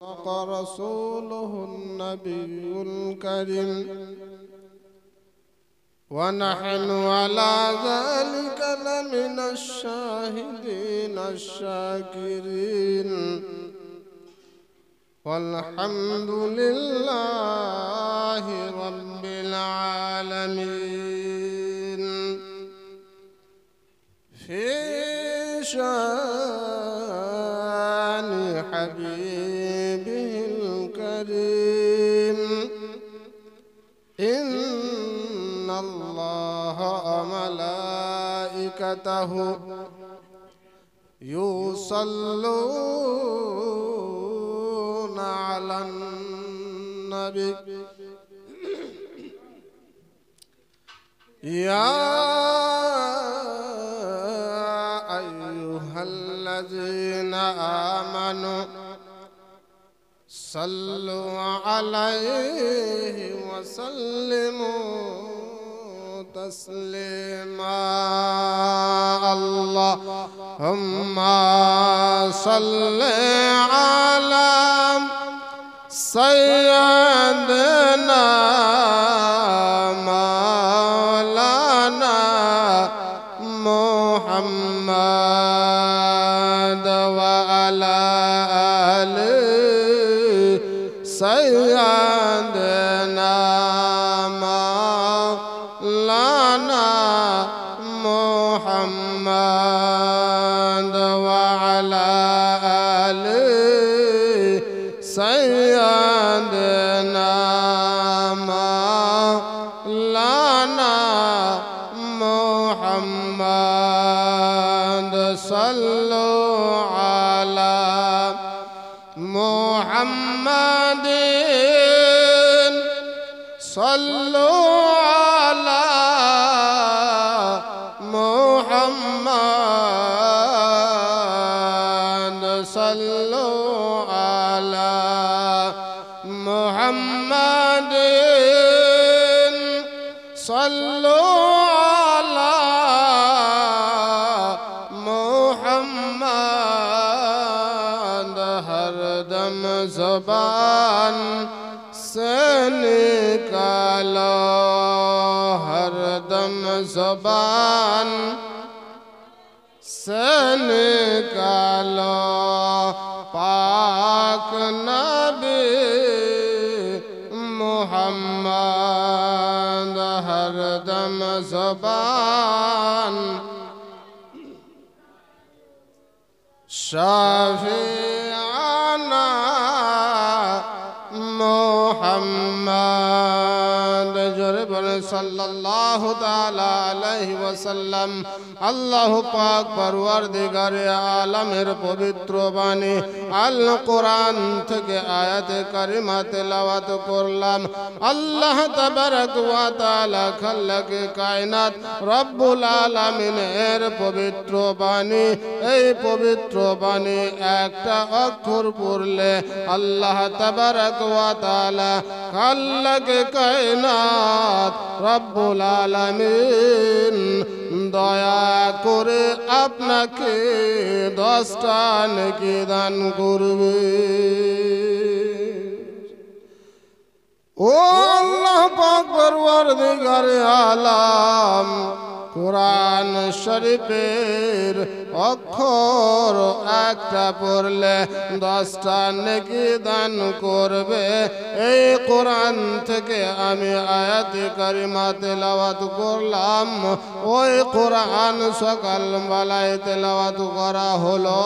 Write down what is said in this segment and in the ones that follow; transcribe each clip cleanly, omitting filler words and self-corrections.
رسوله النبي الكريم ونحن على ذلك لمن الشاهدين الشاكرين والحمد لله رب العالمين في شان حبيبه الكريم إن الله وملائكته يصلون على النبي يا أيها الذين آمنوا صلوا عليه وسلموا تسليما اللهم صل على سيدنا مولانا محمد وعلى آله سيدنا مولانا محمد وعلى آله سيدنا مولانا محمد صلوا على محمد صلوا على محمد صلوا على محمد صلوا على محمد ہر دم زبان سے نکالو ہر دم زبان سے نکالو پاک نبی محمد ہر دم زبان شافعنا محمد جرب sallallahu ta'ala alayhi wa sallam আল্লাহ পাক পরওয়ারদিগারে আলমের পবিত্র বাণী আল কোরআন থেকে আয়াতে কারিমা তেলাওয়াত করলাম। আল্লাহ তাবারক ওয়া তাআলা খালাকে কায়নাত রব্বুল আলামিনের পবিত্র বাণী, এই পবিত্র বাণী একটা অক্ষর পড়লে আল্লাহ তাবারক ওয়া তাআলা খালাকে কায়নাত রব্বুল আলামিন দয়া করে আপনাকে 10টা নেকি দান করবে। ও আল্লাহ পাক পরওয়ারদিগারে আলাম, কোরআন শরীফের অক্ষর একটা পড়লে 10টা নেকি দান করবে। এই কোরআন থেকে আমি আয়াতে কারিমা তেলাওয়াত করলাম, ওই কোরআন সকাল বেলায় তেলাওয়াত করা হলো,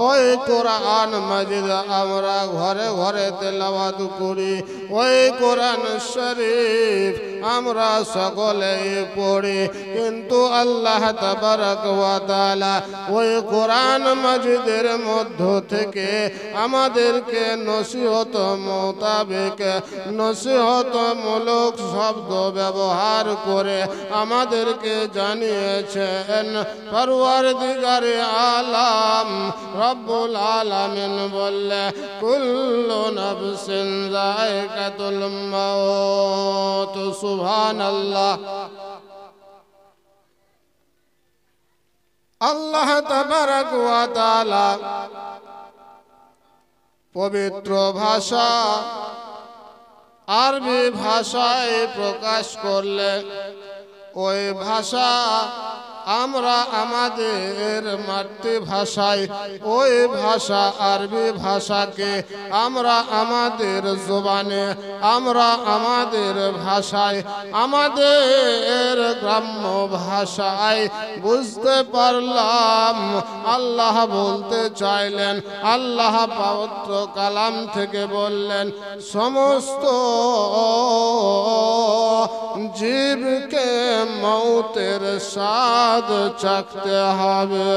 ওই কোরআন মাজিদ আমরা ঘরে ঘরে তেলাওয়াত করি, ওই কোরআন শরীফ আমরা সকলেই পড়ি। কিন্তু আল্লাহ তাবারক ওয়া তাআলা ওই কোরআন মাজিদের মধ্য থেকে আমাদেরকে নসিহত মোতাবেক নসিহতমূলক শব্দ ব্যবহার করে আমাদেরকে জানিয়েছেন। পরওয়ারদিগারে আলাম রব্বুল আলামিন বললে কুল্লু নাফসিন যায়কাতুল মাউত। সুবহানাল্লাহ। আল্লাহ তাবারক ওয়া তাআলা পবিত্র ভাষা আরবি ভাষায় প্রকাশ করলে ওই ভাষা আমরা আমাদের মাতৃভাষায় ওই ভাষা আরবি ভাষাকে আমরা আমাদের জবানে আমরা আমাদের ভাষায় আমাদের গ্রাম্য ভাষায় বুঝতে পারলাম। আল্লাহ বলতে চাইলেন, আল্লাহ পবিত্র কালাম থেকে বললেন, সমস্ত জীবকে মৌতের স্বাদ চাখতে হবে।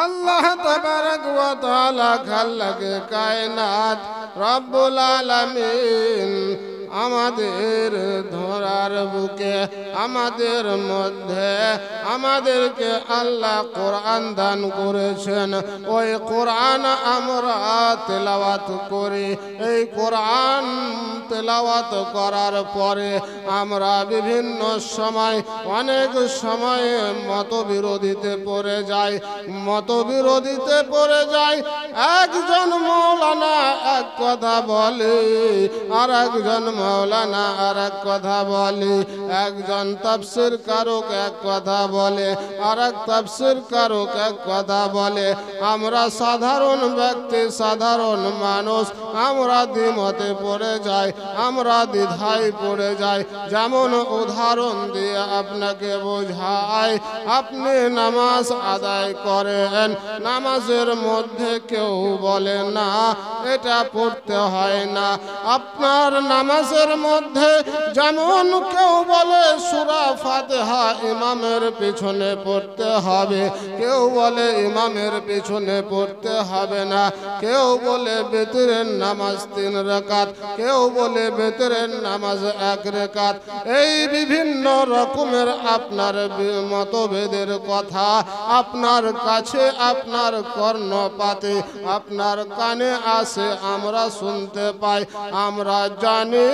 আল্লাহ তাবারক ওয়া তাআলা খালাকে কায়নাত রব্বুল আলামিন আমাদের ধরার বুকে আমাদের মধ্যে আমাদেরকে আল্লাহ কোরআন দান করেছেন। ওই কোরআন আমরা তেলাওয়াত করি। এই কোরআন তেলাওয়াত করার পরে আমরা বিভিন্ন সময় অনেক সময় মতবিরোধীতে পড়ে যাই। মতবিরোধীতে পড়ে যাই। একজন মৌলানা এক কথা বলে আর একজন মৌলানা আর এক কথা বলে, একজন তাফসীর কারক এক কথা বলে আর এক তাফসীর কারক এক কথা বলে। আমরা সাধারণ ব্যক্তি সাধারণ মানুষ আমরা দ্বিমতে পড়ে যাই, আমরা দ্বিধায় পড়ে যাই। যেমন উদাহরণ দিয়ে আপনাকে বোঝাই, আপনি নামাজ আদায় করেন, নামাজের মধ্যে কেউ বলে না এটা পড়তে হয় না। আপনার নামাজের মধ্যে যেমন কেউ বলে সূরা ফাতিহা ইমামের পিছনে পড়তে হবে, কেউ বলে ইমামের পিছনে পড়তে হবে না, কেউ বলে বিতরের নামাজ 3 রাকাত, কেউ বলে বিতরের নামাজ 1 রাকাত। এই বিভিন্ন রকমের আপনার মতভেদের কথা আপনার কাছে আপনার কর্ণপাতে আপনার কানে আসে, আমরা শুনতে পাই। আমরা জানি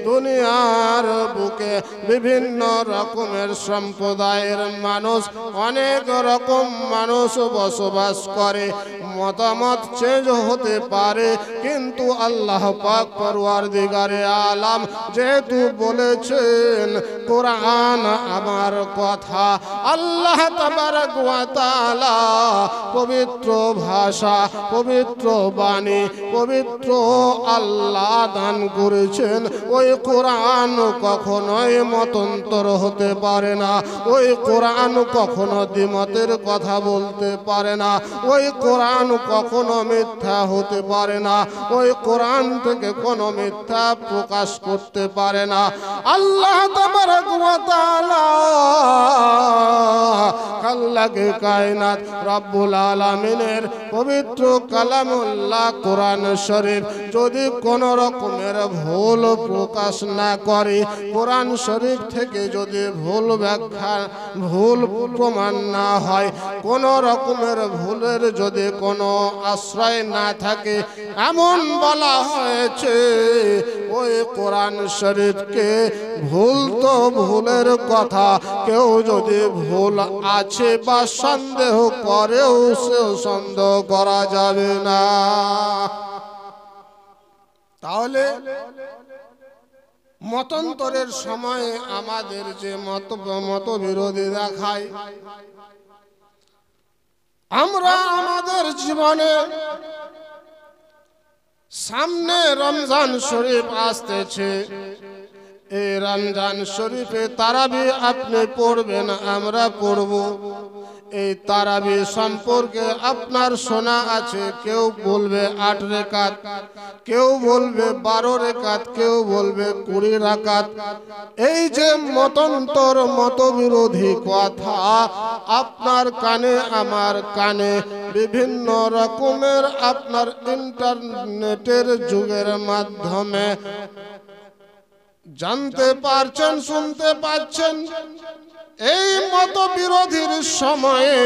দুনিয়ার বুকে বিভিন্ন রকমের সম্প্রদায়ের মানুষ অনেক রকম মানুষ বসবাস করে। মতামত চেঞ্জ হতে পারে, কিন্তু আল্লাহ পাক পরওয়ারদিগারে আলাম যেহেতু বলেছেন কোরআন আমার কথা, আল্লাহ তাবারক ওয়া তাআলা পবিত্র ভাষা পবিত্র বাণী পবিত্র আল্লাহ দান করেছেন। ওই কোরআন কখনোই মতান্তর হতে পারে না, ওই কোরআন কখনো দ্বিমতের কথা বলতে পারে না, ওই কোরআন কখনো মিথ্যা হতে পারে না, ওই কোরআন থেকে কোনো মিথ্যা প্রকাশ করতে পারে না। আল্লাহ তাবারক ওয়া তাআলা খালাকে কায়নাত রব্বুল আলামিনের পবিত্র কালামুল্লাহ কোরআন শরীফ যদি কোন রকমের ভুল প্রকাশ না করে, কোরআন শরীফ থেকে যদি ভুল ব্যাখ্যা ভুল প্রমাণ না হয়, কোন রকমের ভুলের যদি কোনো আশ্রয় না থাকে, এমন বলা হয়েছে ওই কোরআন শরীফকে ভুল তো ভুলের কথা, কেউ যদি ভুল আছে বা সন্দেহ করেও সে সন্দেহ করা যাবে না। তাহলে মতান্তরের সময় আমাদের যে মতবিরোধী দেখায়, আমরা আমাদের জীবনে সামনে রমজান শরীফ আসতেছে, এই রমজান শরীফে তারাবি আপনি পড়বেন, আমরা পড়ব। এই তারাবি সম্পর্কে আপনার শোনা আছে, কেউ বলবে 8 রাকাত, কেউ বলবে 12 রাকাত, কেউ বলবে 20 রাকাত। এই যে মতান্তর মতবিরোধী কথা আপনার কানে আমার কানে বিভিন্ন রকমের আপনার ইন্টারনেটের যুগের মাধ্যমে জানতে পারছেন, শুনতে পাচ্ছেন। এই মতবিরোধীর সময়ে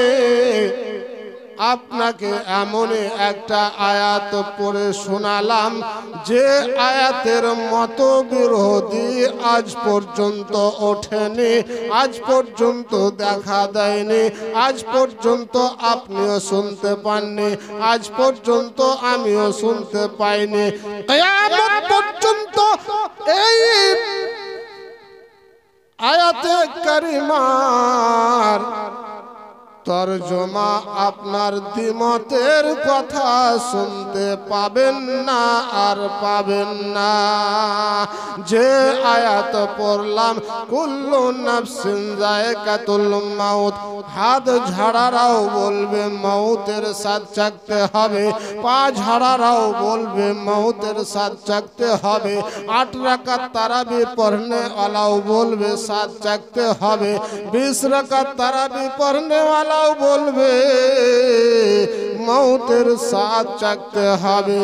আপনাকে এমনই একটা আয়াত পড়ে শোনালাম যে আয়াতের মতো বিরোধী আজ পর্যন্ত ওঠেনি, আজ পর্যন্ত দেখা দেয়নি, আজ পর্যন্ত আপনিও শুনতে পাননি, আজ পর্যন্ত আমিও শুনতে পাইনি। কিয়ামত পর্যন্ত এই আয়াতে কারিমার তরজমা আপনার দ্বিমতের কথা শুনতে পাবেন না আর পাবেন না। যে আয়াত পড়লাম কুল্লু নাফসিন যায়কাতুল মাউত, হাত ঝাড়ারাও বলবে মৌতের স্বাদ চাখতে হবে, পা ঝাড়ারাও বলবে মৌতের স্বাদ চাখতে হবে, 8 রাকাত তারাবি পড়নে ওয়ালাও বলবে স্বাদ চাখতে হবে, 20 রাকাত তারাবি পড়নে ওয়ালা বলবে মৌতের স্বাদ চাখতে হবে।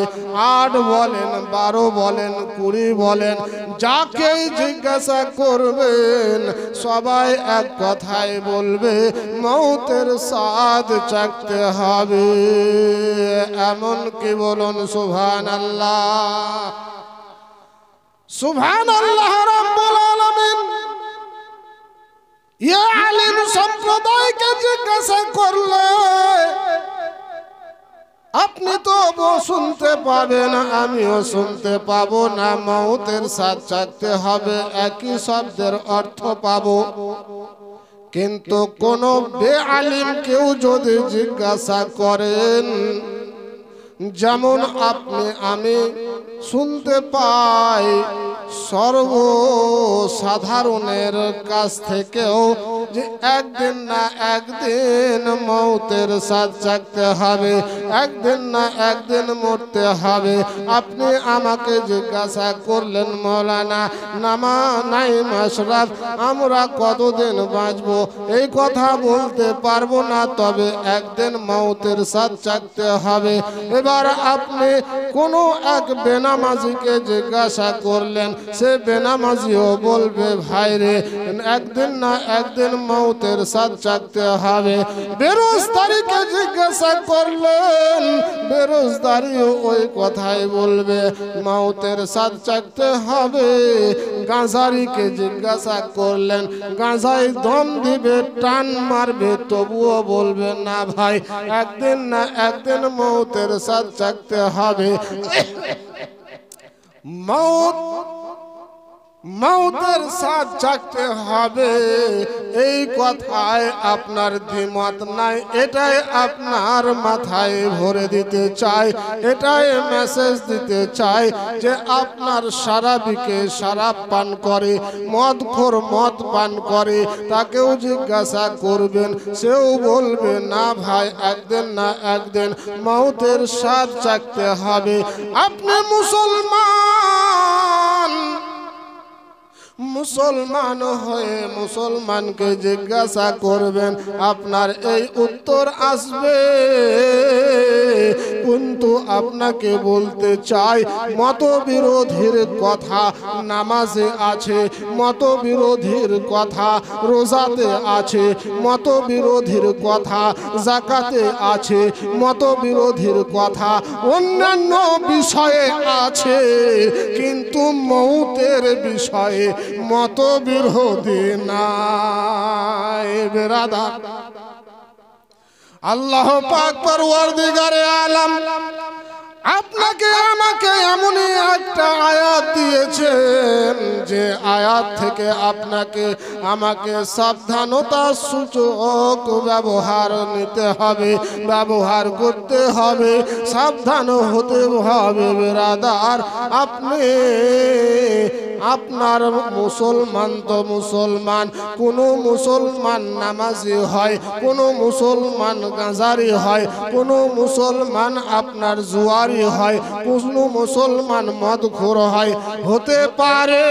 8 বলেন, 12 বলেন, 20 বলেন, যাকেই জিজ্ঞাসা করবেন সবাই এক কথাই বলবে মৌতের স্বাদ চাখতে হবে। এমন কি বলুন সুবহানাল্লাহ, সুবহানাল্লাহ রাব্বুল আলামিন। ইয়া আলিম সম্প্রদায়কে জিজ্ঞাসা করলে আপনি তো শুনতে পাবেন, আমিও শুনতে পাবো না, মৌতের স্বাদ চাখতে হবে, একই শব্দের অর্থ পাবো। কিন্তু কোন বেআলিম কেউ যদি জিজ্ঞাসা করেন, যেমন আপনি আমি শুনতে পাই সর্বসাধারণের কাছ থেকেও যে একদিন না একদিন মৌতের স্বাদ চাখতে হবে, একদিন না একদিন মরতে হবে। আপনি আমাকে জিজ্ঞাসা করলেন মৌলানা নাইম আশরাফ আমরা কতদিন বাঁচবো, এই কথা বলতে পারবো না, তবে একদিন মৌতের স্বাদ চাখতে হবে। এবার আপনি কোনো এক বেনামাজিকে জিজ্ঞাসা করলেন, সে বেনামাজিও বলবে ভাইরে একদিন না একদিন মৌতের স্বাদ চাখতে হবে। বেরোজগারিকে জিজ্ঞাসা করলেন, বেরোজগারিও ওই কথাই বলবে মৌতের স্বাদ চাখতে হবে। গাঁজারিকে জিজ্ঞাসা করলেন, গাঁজাই দম দিবে, টান মারবে, তবুও বলবে না ভাই একদিন না একদিন মৌতের স্বাদ চাখতে হবে। মৌতের স্বাদ চাখতে হবে, এই কথায় আপনার দ্বিমত নাই। এটাই আপনার মাথায় ভরে দিতে চাই, এটাই মেসেজ দিতে চাই যে আপনার সারাবিকে শরাব পান করে, মদখোর মদ পান করে, তাকেও জিজ্ঞাসা করবেন, সেও বলবে না ভাই একদিন না একদিন মৌতের স্বাদ চাখতে হবে। আপনি মুসলমান হয়ে মুসলমানকে জিজ্ঞাসা করবেন, আপনার এই উত্তর আসবে। কিন্তু আপনাকে বলতে চাই মতবিরোধীর কথা নামাজে আছে, মতবিরোধীর কথা রোজাতে আছে, মতবিরোধীর কথা যাকাতে আছে, মতবিরোধীর কথা অন্যান্য বিষয়ে আছে, কিন্তু মৌতের বিষয়ে মতবিরোধী নাই। বেরাদার আল্লাহ পাক পরওয়ারদিগারে আলম আপনাকে আমাকে এমনই একটা আয়াত দিয়েছেন যে আয়াত থেকে আপনাকে আমাকে সাবধানতা সূচক ব্যবহার নিতে হবে, ব্যবহার করতে হবে, সাবধান হতে হবে। বেরাদার আপনি আপনার মুসলমান তো মুসলমান, কোনো মুসলমান নামাজি হয়, কোনো মুসলমান গাঁজারি হয়, কোনো মুসলমান আপনার জুয়ারি হয়, কোনো মুসলমান মদখোর হয়, হতে পারে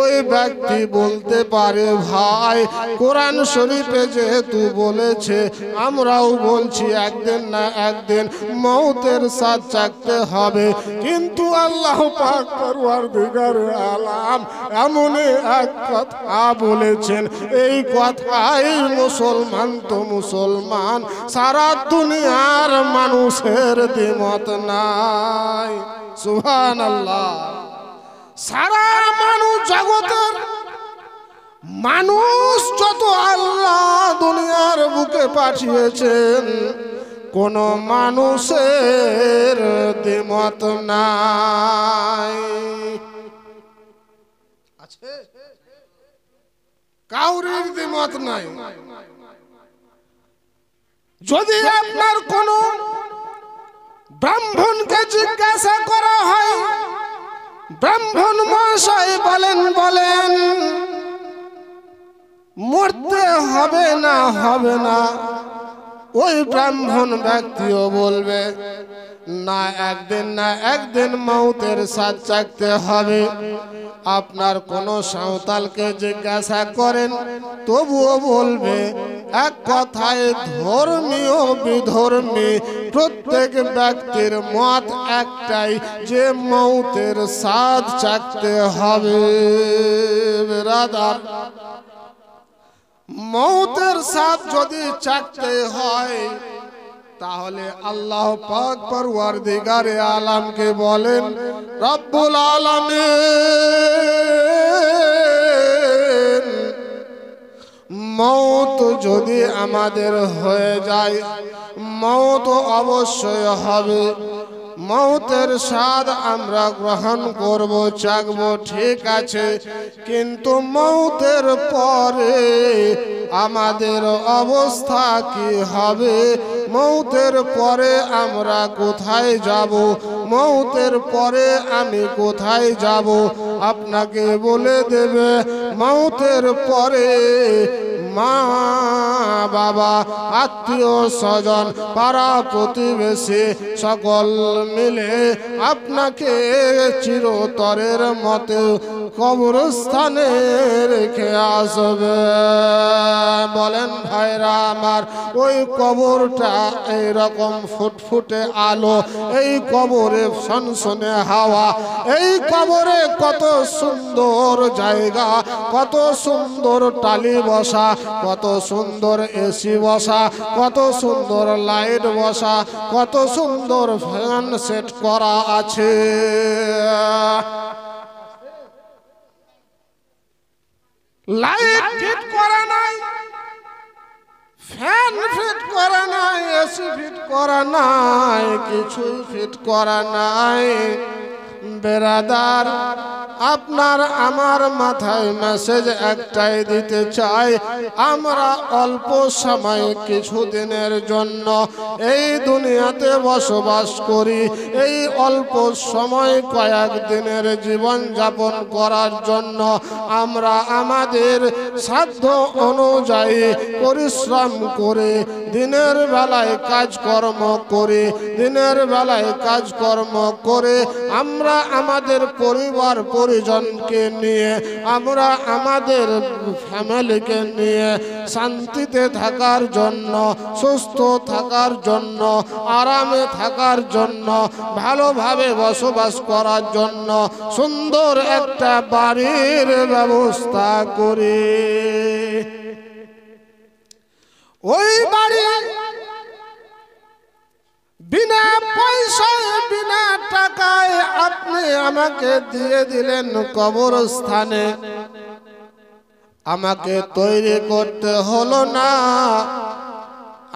ওই ব্যক্তি বলতে পারে ভাই কোরআন শরীফে যেহেতু বলেছে আমরাও বলছি একদিন না একদিন মৌতের স্বাদ চাখতে হবে, কিন্তু আল্লাহ পাক পরওয়ারদিগার আলাম এমন এক কথা বলেছেন, এই কথাই মুসলমান তো মুসলমান, সারা দুনিয়ার মানুষের দ্বিমত নাই। সুবহানাল্লাহ। সারা মানুষ জগতের মানুষ যত আল্লাহ দুনিয়ার বুকে পাঠিয়েছেন কোন মানুষের দ্বিমত নাই। আছে কাউরির দ্বিমত নাই। যদি আপনার কোন ব্রাহ্মণকে জিজ্ঞাসা করা হয়, ব্রাহ্মণ মহাশয় বলেন মরতে হবে না হবে না, ওই ব্রাহ্মণ ব্যক্তিও বলবে না একদিন না একদিন মৌতের স্বাদ চাখতে হবে। আপনার কোন সাঁওতালকে জিজ্ঞাসা করেন তবুও বলবে এক কথায় ধর্মীয় বিধর্মী প্রত্যেক ব্যক্তির মত একটাই যে মৌতের স্বাদ চাখতে হবে। বেরাদার, মৌতের স্বাদ যদি চাখতে হয় তাহলে আল্লাহ পাক পরওয়ারদিগারে আলামকে বলেন রব্বুল আলামিন মৌত যদি আমাদের হয়ে যায় মৌত অবশ্যই হবে, মৌতের স্বাদ আমরা গ্রহণ করব চাখব ঠিক আছে, কিন্তু মৌতের পরে আমাদের অবস্থা কি হবে, মৌতের পরে আমরা কোথায় যাব, মৌতের পরে আমি কোথায় যাব আপনাকে বলে দেবে। মৌতের পরে মা বাবা আত্মীয় স্বজন পাড়া প্রতিবেশী সকল মিলে আপনাকে চিরতরের মতে কবরস্থানে রেখে আসবে। বলেন ভাইরা আমার, ওই কবরটা এইরকম ফুটফুটে আলো, এই কবরে সনসনে হাওয়া, এই কবরে কত সুন্দর জায়গা, কত সুন্দর টালি বসা, কত সুন্দর এসি বসা, কত সুন্দর লাইট বসা, কত সুন্দর ফ্যান সেট করা আছে। লাইট ফিট করা নাই, ফ্যান ফিট করা নাই, এসি ফিট করা নাই, কিছুই ফিট করা নাই। বেরাদার, আপনার আমার মাথায় মেসেজ একটাই দিতে চাই, আমরা অল্প সময় কিছুদিনের জন্য এই দুনিয়াতে বসবাস করি, এই অল্প সময় কয়েকদিনের জীবন যাপন করার জন্য আমরা আমাদের সাধ্য অনুযায়ী পরিশ্রম করে দিনের বেলায় কাজকর্ম করে দিনের বেলায় কাজকর্ম করে আমরা আমাদের পরিবার পরিজনকে নিয়ে, আমরা আমাদের ফ্যামিলিকে নিয়ে শান্তিতে থাকার জন্য, সুস্থ থাকার জন্য, আরামে থাকার জন্য, ভালোভাবে বসবাস করার জন্য সুন্দর একটা বাড়ির ব্যবস্থা করি। ওই বাড়ি বিনা পয়সায় বিনা টাকায় আপনি আমাকে দিয়ে দিলেন কবরস্থানে, আমাকে তৈরি করতে হলো না,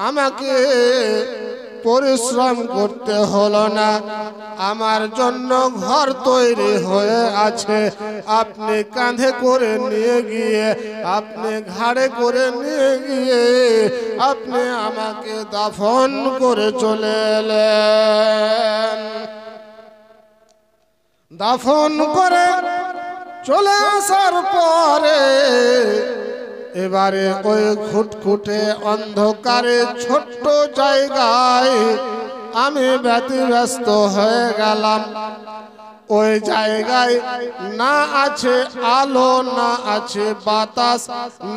আমাকে পরিশ্রম করতে হলো না, আমার জন্য ঘর তৈরি হয়ে আছে। আপনি কাঁধে করে নিয়ে গিয়ে, আপনি ঘাড়ে করে নিয়ে গিয়ে আপনি আমাকে দাফন করে চলে এলেন। দাফন করে চলে আসার পরে এবারে ওই ঘুটঘুটে অন্ধকারে ছোট্ট জায়গায় আমি ব্যতিব্যস্ত হয়ে গেলাম। ওই জায়গায় না আছে আলো, না আছে বাতাস,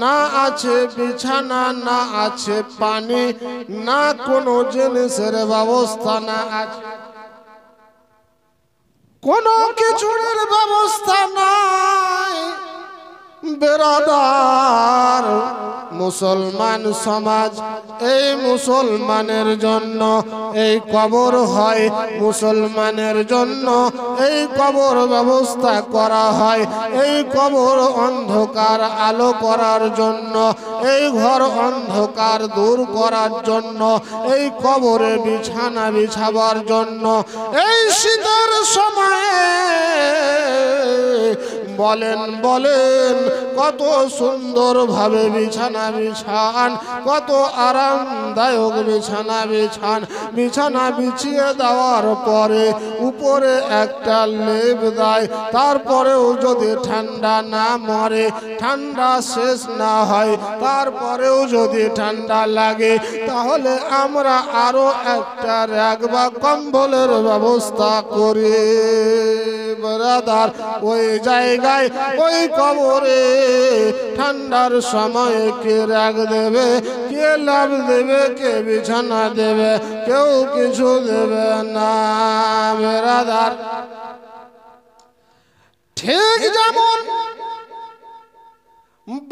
না আছে বিছানা, না আছে পানি, না কোনো জিনিসের ব্যবস্থা, না আছে কোনো কিছুর ব্যবস্থা নাই। বেরাদার মুসলমান সমাজ, এই মুসলমানের জন্য এই কবর হয়, মুসলমানের জন্য এই কবর ব্যবস্থা করা হয়। এই কবর অন্ধকার আলো করার জন্য, এই ঘর অন্ধকার দূর করার জন্য, এই কবরে বিছানা বিছাবার জন্য। এই শীতের সময়ে বলেন বলেন কত সুন্দরভাবে বিছানা বিছান, কত আরামদায়ক বিছানা বিছান। বিছানা বিছিয়ে দেওয়ার পরে উপরে একটা লেপ দেয়, তারপরেও যদি ঠান্ডা না মরে, ঠান্ডা শেষ না হয়, তারপরেও যদি ঠান্ডা লাগে, তাহলে আমরা আরো একটা র‍্যাগ বা কম্বলের ব্যবস্থা করি। ব্রাদার, ওই জায়গায় ওই কবরে ঠান্ডার সময় কে র‍্যাগ দেবে, কে লাভ দেবে, কে বিছানা দেবে? কেউ কিছু দেবে না। ব্রাদার, ঠিক যেমন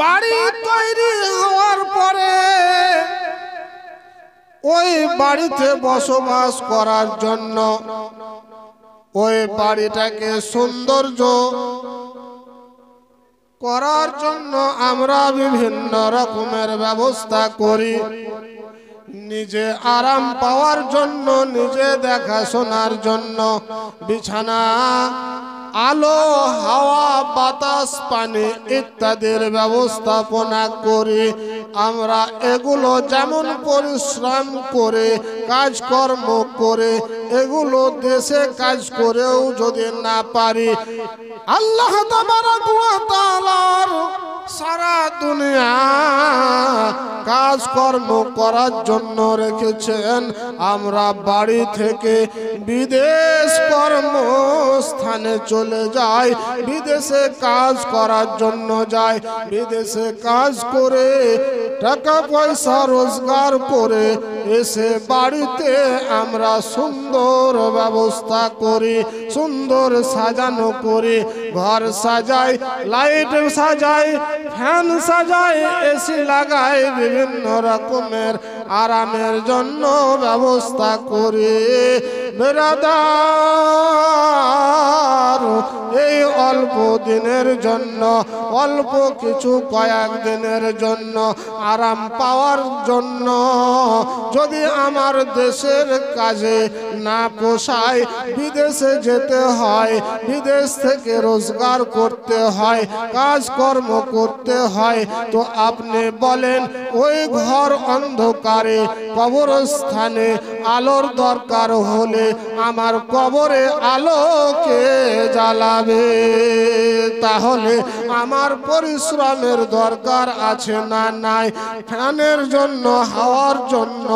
বাড়ি তৈরি হওয়ার পরে ওই বাড়িতে বসবাস করার জন্য, ওই বাড়িটাকে সৌন্দর্য করার জন্য আমরা বিভিন্ন রকমের ব্যবস্থা করি। নিজে আরাম পাওয়ার জন্য, নিজে দেখাশোনার জন্য বিছানা, আলো, হাওয়া, বাতাস, পানি ইত্যাদির ব্যবস্থাপনা করি। আমরা এগুলো যেমন পরিশ্রম করে, কাজকর্ম করে, এগুলো দেশে কাজ করেও যদি না পারি, আল্লাহ তাবারক ওয়া তাআলার সারা দুনিয়া কাজকর্ম করার জন্য রেখেছেন। আমরা বাড়ি থেকে বিদেশ কর্মস্থানে চলে যাই, বিদেশে কাজ করার জন্য যাই। বিদেশে কাজ করে টাকা পয়সা রোজগার করে এসে বাড়িতে আমরা সুন্দর ব্যবস্থা করি, সুন্দর সাজানো করি। ঘর সাজাই, লাইট সাজাই, ফ্যান সাজাই, এসি লাগাই, বিভিন্ন রকমের আরামের জন্য ব্যবস্থা করি। বেরাদার, এই অল্প দিনের জন্য, অল্প কিছু কয়েক দিনের জন্য আরাম পাওয়ার জন্য যদি আমার দেশের কাজে না পোষায়, বিদেশে যেতে হয়, বিদেশ থেকে রোজগার করতে হয়, কাজকর্ম করতে হয়, তো আপনি বলেন ওই ঘর অন্ধকারে কবরস্থানে আলোর দরকার হলে আমার কবরে আলোকে জ্বালাবে? তাহলে আমার পরিশ্রমের দরকার আছে না নাই? ফ্যানের জন্য, হাওয়ার জন্য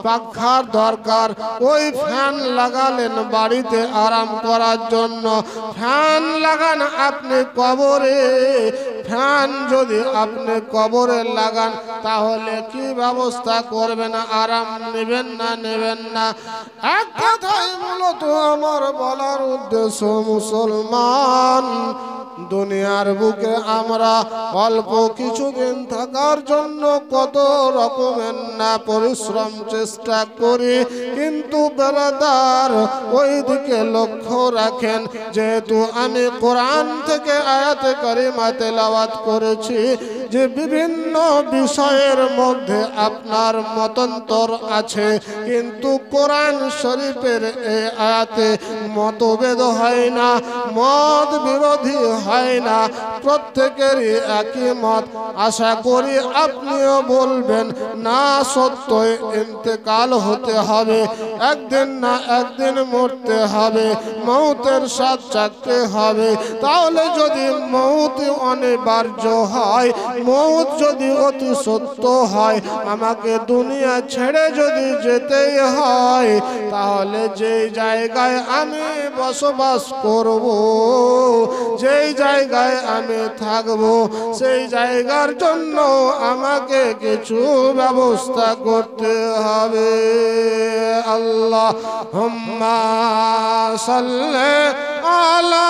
পাখার দরকার। ওই ফ্যান লাগালেন বাড়িতে আরাম করার জন্য, ফ্যান লাগান আপনি কবরে। ফ্যান যদি আপনি কবরে লাগান, তাহলে কি ব্যবস্থা করবেন? আরাম নেবেন না নেবেন না? এক কথায় মূলত আমার বলার উদ্দেশ্য, মুসলমান দুনিয়ার বুকে আমরা অল্প কিছুদিন থাকার জন্য কত রকমের না পরিশ্রম চেষ্টা করি, কিন্তু ব্রাদার ওই দিকে লক্ষ্য রাখেন। যেহেতু আমি কোরআন থেকে আয়াতে কারিমা তেলাওয়াত করেছি যে বিভিন্ন বিষয়ের মধ্যে আপনার মতান্তর আছে, কিন্তু কোরআন শরীফের এই আয়াতে মতভেদ হয় না, মত বিরোধী হয় না, প্রত্যেকেরই একই মত। আশা করি আপনিও বলবেন না, সত্যই ইন্তেকাল হতে হবে, একদিন না একদিন মরতে হবে, মৌতের স্বাদ চাকতে হবে। তাহলে যদি মৌত অনিবার্য হয়, মউত যদি অতি সত্য হয়, আমাকে দুনিয়া ছেড়ে যদি যেতেই হয়, তাহলে যেই জায়গায় আমি বসবাস করব, যেই জায়গায় আমি থাকব, সেই জায়গার জন্য আমাকে কিছু ব্যবস্থা করতে হবে। আল্লাহুম্মা সাল্লি আলা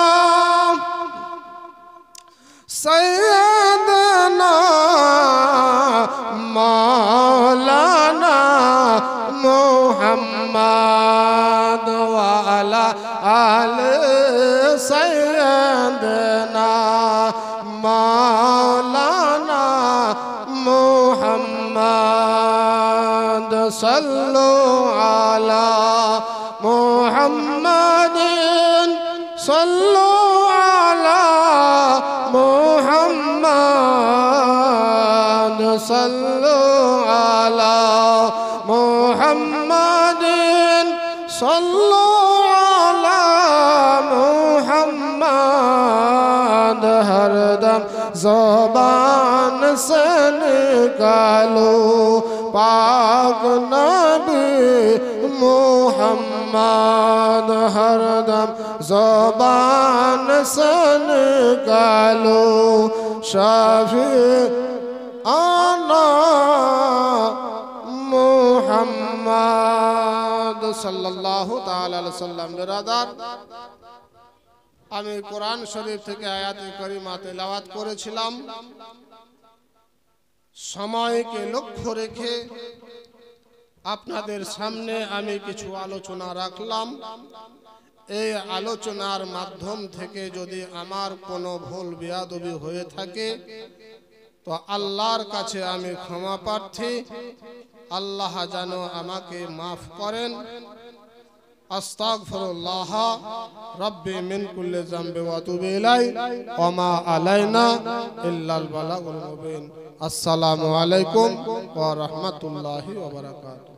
সাইয়্যিদিনা মাওলানা মুহাম্মদ ওয়া আলা আলি সাইয়্যিদিনা মাওলানা মুহাম্মদ সাল্লু আলা মুহাম্মাদিন সাল্লু আলা মুহাম্মদ সাল্লু আলা মুহাম্মাদিন সাল্লু আলা মুহাম্মদ হরদম ज़बान से निकालो पाक नबी मुहम्मद हरदम ज़बान से निकालो शाफी आना मुहम्मद सल्लल्लाहु ताला अलैहि वसल्लम। बिरादर, আমি কোরআন শরীফ থেকে আয়াতে কারিমা তেলাওয়াত করেছিলাম। সময়কে লক্ষ্য রেখে আপনাদের সামনে আমি কিছু আলোচনা রাখলাম। এই আলোচনার মাধ্যম থেকে যদি আমার কোনো ভুল বেয়াদবি হয়ে থাকে তো আল্লাহর কাছে আমি ক্ষমা প্রার্থী। আল্লাহ যেন আমাকে মাফ করেন। আস্তাগফিরুল্লাহ রাব্বি মিন কুল্লি যামবি ওয়া আতুবু ইলাই ওয়া মা আলাইনা ইল্লাল বালাগুল মুবিন। আসসালামু আলাইকুম ওয়া রাহমাতুল্লাহি ওয়া বারাকাতুহু।